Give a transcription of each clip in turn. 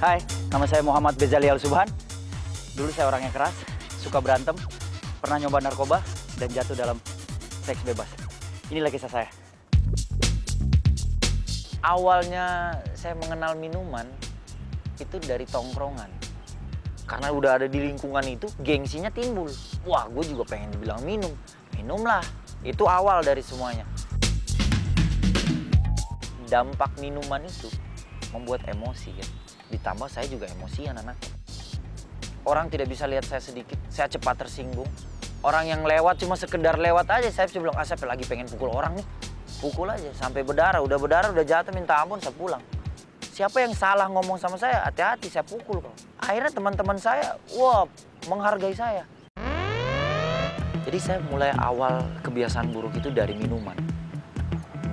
Hai, nama saya Muhammad Bezali Al-Subhan. Dulu saya orangnya keras, suka berantem, pernah nyoba narkoba, dan jatuh dalam seks bebas. Inilah kisah saya. Awalnya saya mengenal minuman itu dari tongkrongan. Karena udah ada di lingkungan itu, gengsinya timbul. Wah, gue juga pengen dibilang minum. Minumlah. Itu awal dari semuanya. Dampak minuman itu membuat emosi ya. Ditambah saya juga emosian anaknya. Orang tidak bisa lihat saya sedikit, saya cepat tersinggung. Orang yang lewat cuma sekedar lewat aja, saya bilang, saya lagi pengen pukul orang nih. Pukul aja, sampai berdarah, udah jatuh minta ampun, saya pulang. Siapa yang salah ngomong sama saya, hati-hati saya pukul kok. Akhirnya teman-teman saya, wah, menghargai saya. Jadi saya mulai awal kebiasaan buruk itu dari minuman.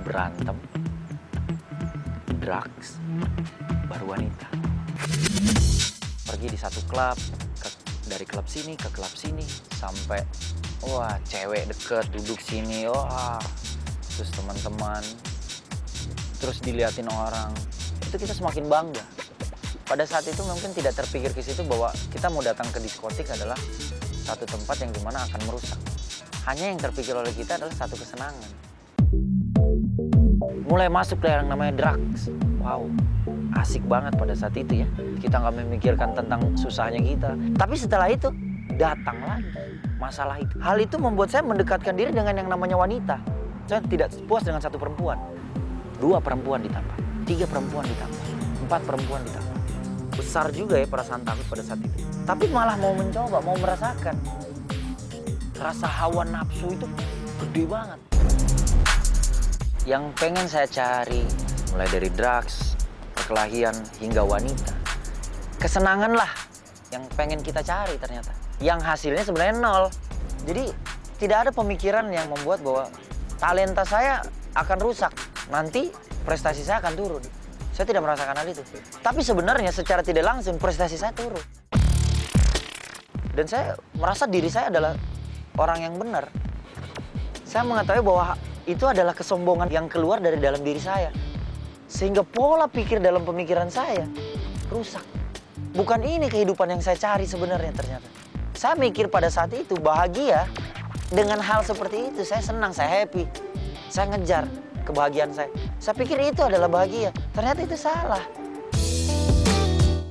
Berantem, drugs, baru wanita. Pergi di satu klub, dari klub sini ke klub sini, sampai wah cewek deket duduk sini, wah terus teman-teman, terus diliatin orang, itu kita semakin bangga. Pada saat itu mungkin tidak terpikir ke situ bahwa kita mau datang ke diskotik adalah satu tempat yang dimana akan merusak. Hanya yang terpikir oleh kita adalah satu kesenangan. Mulai masuk ke yang namanya drugs. Wow, asik banget pada saat itu ya. Kita nggak memikirkan tentang susahnya kita. Tapi setelah itu, datang lagi masalah itu. Hal itu membuat saya mendekatkan diri dengan yang namanya wanita. Saya tidak puas dengan satu perempuan. 2 perempuan ditambah, 3 perempuan ditambah, 4 perempuan ditambah. Besar juga ya perasaan takut pada saat itu. Tapi malah mau mencoba, mau merasakan. Rasa hawa nafsu itu gede banget. Yang pengen saya cari, mulai dari drugs, perkelahian, hingga wanita. Kesenangan lah yang pengen kita cari ternyata. Yang hasilnya sebenarnya 0. Jadi tidak ada pemikiran yang membuat bahwa talenta saya akan rusak. Nanti prestasi saya akan turun. Saya tidak merasakan hal itu. Tapi sebenarnya secara tidak langsung prestasi saya turun. Dan saya merasa diri saya adalah orang yang benar. Saya mengetahui bahwa itu adalah kesombongan yang keluar dari dalam diri saya. Sehingga pola pikir dalam pemikiran saya rusak. Bukan ini kehidupan yang saya cari sebenarnya ternyata. Saya mikir pada saat itu bahagia dengan hal seperti itu. Saya senang, saya happy. Saya ngejar kebahagiaan saya. Saya pikir itu adalah bahagia. Ternyata itu salah.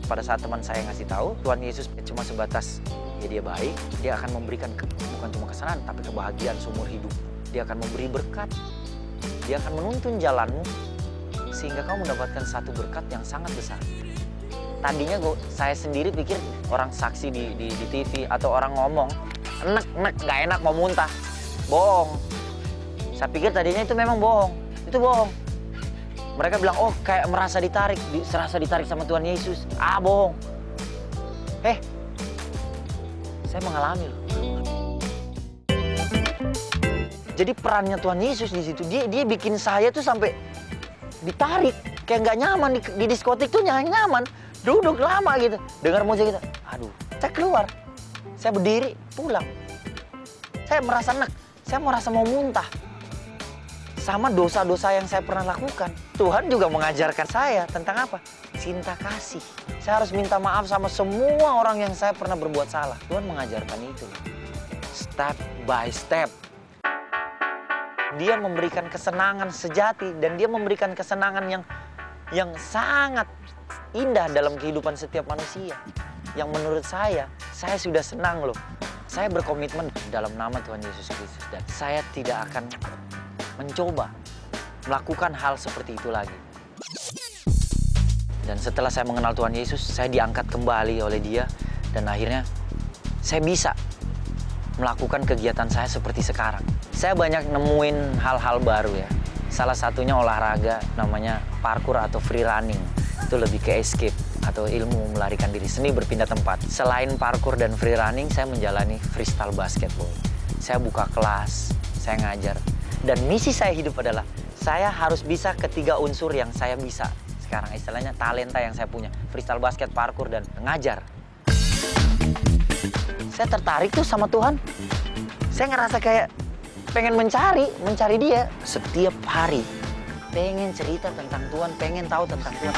Pada saat teman saya ngasih tahu, Tuhan Yesus cuma sebatas ya dia baik, dia akan memberikan bukan cuma kesenangan, tapi kebahagiaan seumur hidup. Dia akan memberi berkat, dia akan menuntun jalanmu, sehingga kamu mendapatkan satu berkat yang sangat besar. Tadinya saya sendiri pikir orang saksi di TV atau orang ngomong, enak, gak enak mau muntah, bohong. Saya pikir tadinya itu memang bohong, itu bohong. Mereka bilang, oh kayak merasa ditarik, serasa ditarik sama Tuhan Yesus. Ah, bohong. Saya mengalami loh. Jadi perannya Tuhan Yesus di situ, dia bikin saya tuh sampai ditarik. Kayak nggak nyaman di diskotik tuh nyaman. Duduk lama gitu, dengar musik gitu. Aduh, saya keluar. Saya berdiri, pulang. Saya merasa enak, saya merasa mau muntah. Sama dosa-dosa yang saya pernah lakukan. Tuhan juga mengajarkan saya tentang apa? Cinta kasih. Saya harus minta maaf sama semua orang yang saya pernah berbuat salah. Tuhan mengajarkan itu. Step by step. Dia memberikan kesenangan sejati dan dia memberikan kesenangan yang sangat indah dalam kehidupan setiap manusia. Yang menurut saya sudah senang loh. Saya berkomitmen dalam nama Tuhan Yesus Kristus dan saya tidak akan mencoba melakukan hal seperti itu lagi. Dan setelah saya mengenal Tuhan Yesus, saya diangkat kembali oleh Dia dan akhirnya saya bisa melakukan kegiatan saya seperti sekarang. Saya banyak nemuin hal-hal baru ya. Salah satunya olahraga namanya parkour atau free running. Itu lebih ke escape atau ilmu melarikan diri, seni berpindah tempat. Selain parkour dan free running, saya menjalani freestyle basketball. Saya buka kelas, saya ngajar. Dan misi saya hidup adalah saya harus bisa ketiga unsur yang saya bisa. Sekarang istilahnya talenta yang saya punya. Freestyle basket, parkour, dan ngajar. Saya tertarik tuh sama Tuhan. Saya ngerasa kayak pengen mencari Dia setiap hari. Pengen cerita tentang Tuhan, pengen tahu tentang Tuhan.